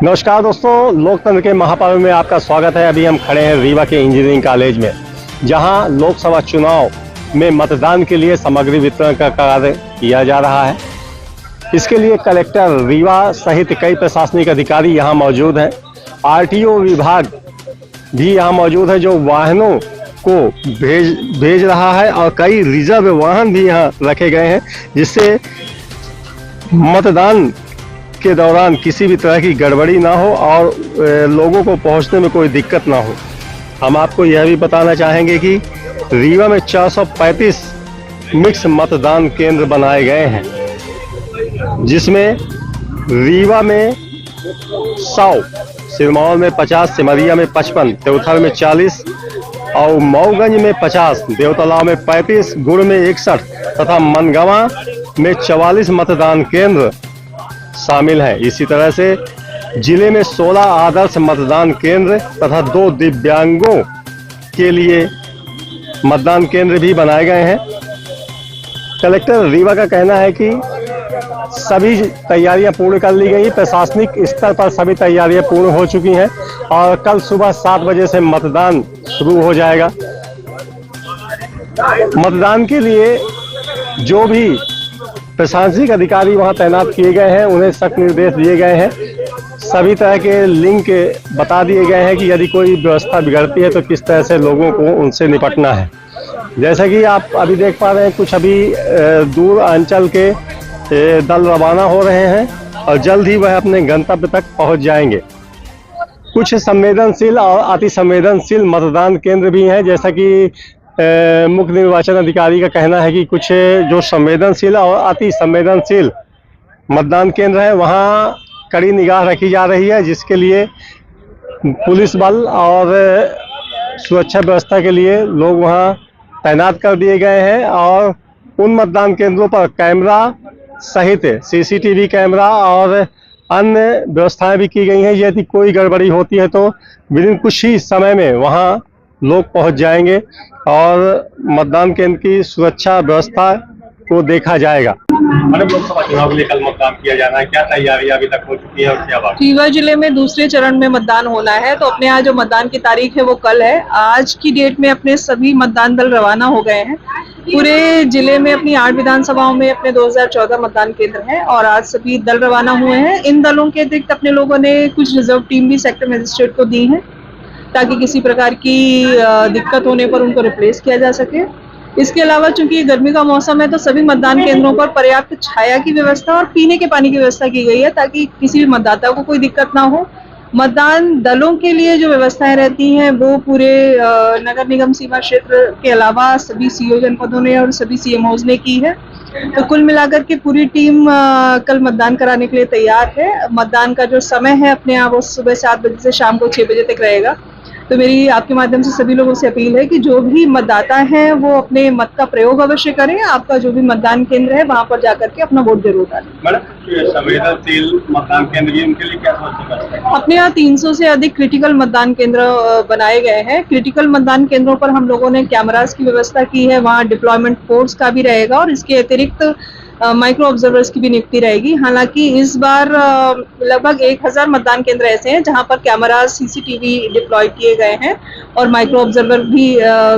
नमस्कार दोस्तों, लोकतंत्र के महापर्व में आपका स्वागत है। अभी हम खड़े हैं रीवा के इंजीनियरिंग कॉलेज में, जहां लोकसभा चुनाव में मतदान के लिए सामग्री वितरण का कार्य किया जा रहा है। इसके लिए कलेक्टर रीवा सहित कई प्रशासनिक अधिकारी यहां मौजूद हैं। आरटीओ विभाग भी यहां मौजूद है, जो वाहनों को भेज रहा है, और कई रिजर्व वाहन भी यहां रखे गए हैं, जिससे मतदान के दौरान किसी भी तरह की गड़बड़ी ना हो और लोगों को पहुंचने में कोई दिक्कत ना हो। हम आपको यह भी बताना चाहेंगे कि रीवा में 435 मिक्स मतदान केंद्र बनाए गए हैं, जिसमें रीवा में 100, सिरमौर में 50, सिमरिया में 55, देवथर में 40 और मऊगंज में 50, देवतलाव में 35, गुड़ में 61 तथा मनगवा में 44 मतदान केंद्र शामिल है। इसी तरह से जिले में 16 आदर्श मतदान केंद्र तथा 2 दिव्यांगों के लिए मतदान केंद्र भी बनाए गए हैं। कलेक्टर रीवा का कहना है कि सभी तैयारियां पूर्ण कर ली गई, प्रशासनिक स्तर पर सभी तैयारियां पूर्ण हो चुकी हैं और कल सुबह 7 बजे से मतदान शुरू हो जाएगा। मतदान के लिए जो भी प्रशासनिक अधिकारी वहां तैनात किए गए हैं, उन्हें सख्त निर्देश दिए गए हैं। सभी तरह के लिंक बता दिए गए हैं कि यदि कोई व्यवस्था बिगड़ती है तो किस तरह से लोगों को उनसे निपटना है। जैसा कि आप अभी देख पा रहे हैं, कुछ अभी दूर अंचल के दल रवाना हो रहे हैं और जल्द ही वह अपने गंतव्य तक पहुंच जाएंगे। कुछ संवेदनशील और अति संवेदनशील मतदान केंद्र भी हैं, जैसा कि मुख्य निर्वाचन अधिकारी का कहना है कि कुछ जो संवेदनशील और अति संवेदनशील मतदान केंद्र है, वहाँ कड़ी निगाह रखी जा रही है, जिसके लिए पुलिस बल और सुरक्षा व्यवस्था के लिए लोग वहाँ तैनात कर दिए गए हैं। और उन मतदान केंद्रों पर कैमरा सहित सीसीटीवी कैमरा और अन्य व्यवस्थाएं भी की गई हैं। यदि कोई गड़बड़ी होती है तो विदिन कुछ ही समय में वहाँ लोग पहुँच जाएंगे और मतदान केंद्र की सुरक्षा व्यवस्था को देखा जाएगा। मैडम, लोकसभा चुनाव के लिए कल मतदान किया जाना है, क्या तैयारियां अभी तक हो चुकी है और क्या बात? रीवा जिले में दूसरे चरण में मतदान होना है, तो अपने यहाँ जो मतदान की तारीख है वो कल है। आज की डेट में अपने सभी मतदान दल रवाना हो गए हैं। पूरे जिले में अपनी 8 विधानसभाओं में अपने 2014 मतदान केंद्र हैं और आज सभी दल रवाना हुए हैं। इन दलों के अतिरिक्त अपने लोगों ने कुछ रिजर्व टीम भी सेक्टर मजिस्ट्रेट को दी है, ताकि किसी प्रकार की दिक्कत होने पर उनको रिप्लेस किया जा सके। इसके अलावा चूंकि गर्मी का मौसम है, तो सभी मतदान केंद्रों पर पर्याप्त छाया की व्यवस्था और पीने के पानी की व्यवस्था की गई है, ताकि किसी भी मतदाता को कोई दिक्कत ना हो। मतदान दलों के लिए जो व्यवस्थाएं रहती हैं वो पूरे नगर निगम सीमा क्षेत्र के अलावा सभी सीओ जनपदों ने और सभी सीएमओज ने की है। तो कुल मिलाकर के पूरी टीम कल मतदान कराने के लिए तैयार है। मतदान का जो समय है अपने यहाँ वो सुबह 7 बजे से शाम को 6 बजे तक रहेगा। तो मेरी आपके माध्यम से सभी लोगों से अपील है कि जो भी मतदाता हैं वो अपने मत का प्रयोग अवश्य करें। आपका जो भी मतदान केंद्र है वहां पर जाकर के अपना वोट जरूर डालें। मैडम, संवेदनशील मतदान केंद्र भी उनके लिए क्या सोचना है? अपने यहाँ 300 से अधिक क्रिटिकल मतदान केंद्र बनाए गए हैं। क्रिटिकल मतदान केंद्रों पर हम लोगों ने कैमरास की व्यवस्था की है, वहाँ डिप्लॉयमेंट फोर्स का भी रहेगा और इसके अतिरिक्त माइक्रो ऑब्जर्वर्स की भी नियुक्ति रहेगी। हालांकि इस बार लगभग 1000 मतदान केंद्र ऐसे हैं जहां पर कैमरास, सीसीटीवी डिप्लॉय किए गए हैं और माइक्रो ऑब्जर्वर भी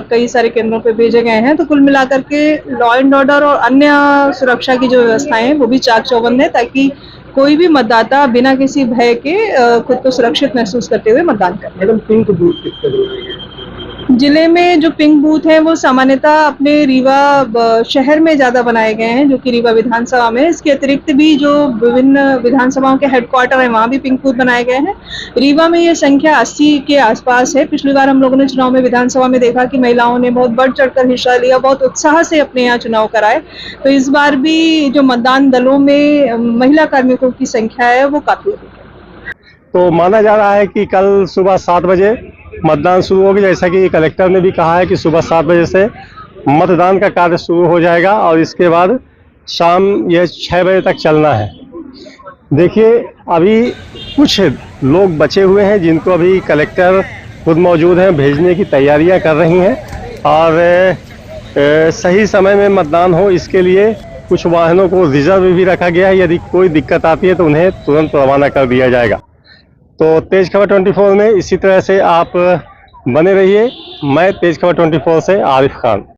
कई सारे केंद्रों पे भेजे गए हैं। तो कुल मिलाकर के लॉ एंड ऑर्डर और अन्य सुरक्षा की जो व्यवस्थाएं हैं वो भी चाक चौबंद है, ताकि कोई भी मतदाता बिना किसी भय के खुद को सुरक्षित महसूस करते हुए मतदान करे। मैडम, पिंक बूथ कितने दूर है? जिले में जो पिंक बूथ है वो सामान्यतः अपने रीवा शहर में ज्यादा बनाए गए हैं, जो कि रीवा विधानसभा में। इसके अतिरिक्त भी जो विभिन्न विधानसभाओं के हेडक्वार्टर है वहाँ भी पिंक बूथ बनाए गए हैं। रीवा में ये संख्या 80 के आसपास है। पिछली बार हम लोगों ने चुनाव में विधानसभा में देखा कि महिलाओं ने बहुत बढ़ चढ़कर हिस्सा लिया, बहुत उत्साह से अपने यहाँ चुनाव कराए। तो इस बार भी जो मतदान दलों में महिला कार्मिकों की संख्या है वो काफी अधिक है। तो माना जा रहा है कि कल सुबह 7 बजे मतदान शुरू होगी, जैसा कि कलेक्टर ने भी कहा है कि सुबह 7 बजे से मतदान का कार्य शुरू हो जाएगा और इसके बाद शाम यह 6 बजे तक चलना है। देखिए, अभी कुछ लोग बचे हुए हैं जिनको अभी कलेक्टर खुद मौजूद हैं, भेजने की तैयारियां कर रही हैं और सही समय में मतदान हो इसके लिए कुछ वाहनों को रिजर्व भी रखा गया है। यदि कोई दिक्कत आती है तो उन्हें तुरंत रवाना कर दिया जाएगा। तो तेज खबर 24 में इसी तरह से आप बने रहिए। मैं तेज खबर 24 से आरिफ खान।